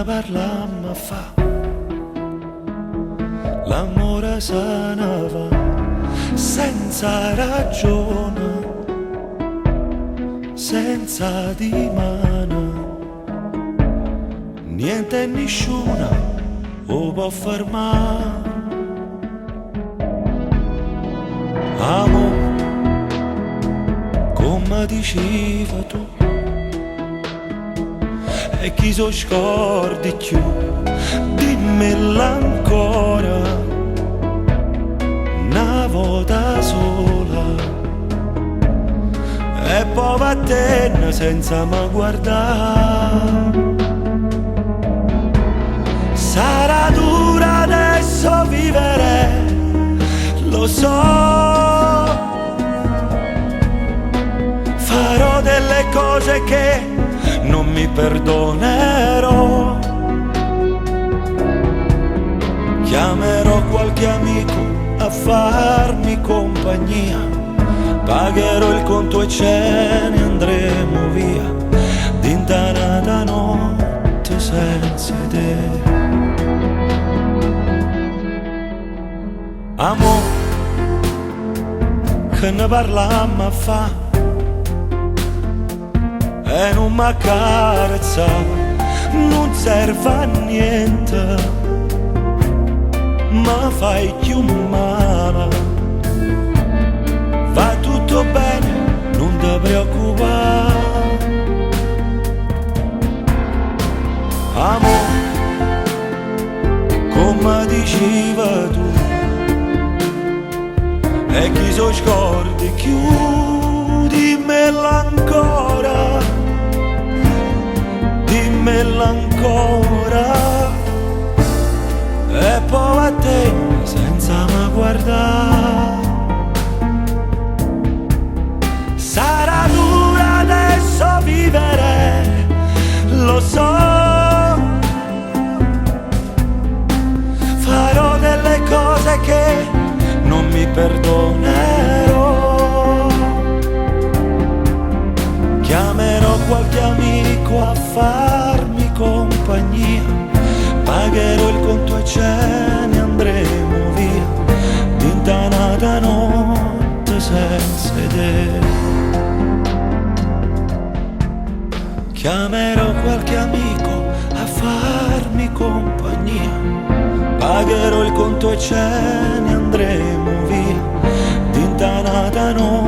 ne parlammo fa, l'amore se ne va senza ragione, senza dimane, niente e nessuno lo può fermare. Amo, come diceva tu, e chi so scordi più, dimmela ancora, una volta sola, e poi vattene senza mi guardare. Sarà dura adesso vivere, lo so, farò delle cose che non mi perdonerò. Chiamerò qualche amico a farmi compagnia, pagherò il conto e ce ne andremo via, d'intanata notte senza idee. Amo, che ne parlammo fa e non m'accarezza, non serve a niente, ma fai più male. Va tutto bene, non ti preoccupare. Amo, come diceva tu, e chi so scordi chiudimmela ancora, dimmela ancora, e poi a te senza mi guardare. Sarà dura adesso vivere, lo so, farò delle cose che non mi perdonerò. Chiamerò qualche amico a farmi compagnia, pagherò il conto e ce ne andremo via, d'intanata notte senza idee. Chiamerò qualche amico a farmi compagnia, pagherò il conto e ce ne andremo via, d'intanata notte